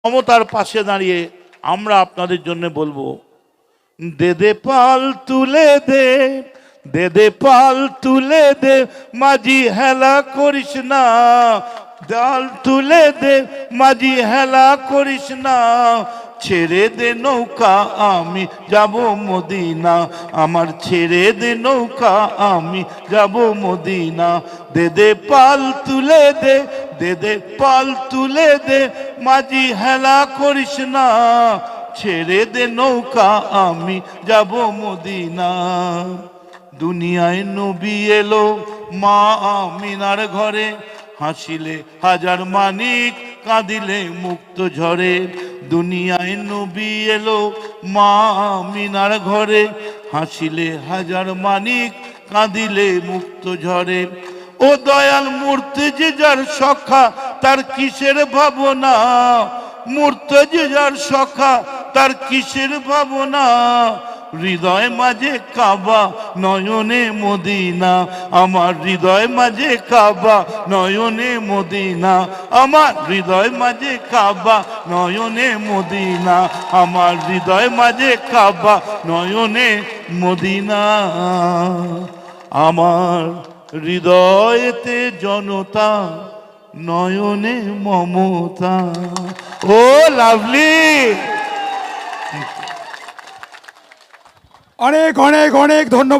মমতার পাশে দাঁড়িয়ে আমরা আপনাদের জন্য বলবো, দে দে পাল তুলে দে, দে দে পাল তুলে দে, মাঝি হেলা করিস না, ডাল তুলে দে, মাঝি হেলা করিস না, ছেড়ে দে নৌকা আমি যাব মদিনা, আমার ছেড়ে দে নৌকা আমি যাব মদিনা। দে দে পাল তুলে দে, দে দে পাল তুলে দে, মাঝি হেলা করিস না, ছেড়ে দে নৌকা আমি যাব মদিনা। দুনিয়ায় নবী এলো মা আমিনার ঘরে, হাসিলে হাজার মানিক কাঁদিলে মুক্ত ঝরে। দুনিয়ায় নবী এলো মা আমিনার ঘরে, হাসিলে হাজার মানিক কাঁদিলে মুক্ত ঝরে। ও দয়াল মুর্তজি যার সখা তার কিসের ভাবনা, মুর্তজি যার সখা তার কিসের ভাবনা, হৃদয় মাঝে কাবা নয়নে মদিনা, আমার হৃদয় মাঝে কাবা নয়নে মদিনা, আমার হৃদয় মাঝে কাবা নয়নে মদিনা, আমার হৃদয় মাঝে কাবা নয়নে মদিনা। আমার হৃদয়েতে জনতা, নয়নে মমতা। ও লাভলি, অনেক অনেক অনেক ধন্যবাদ।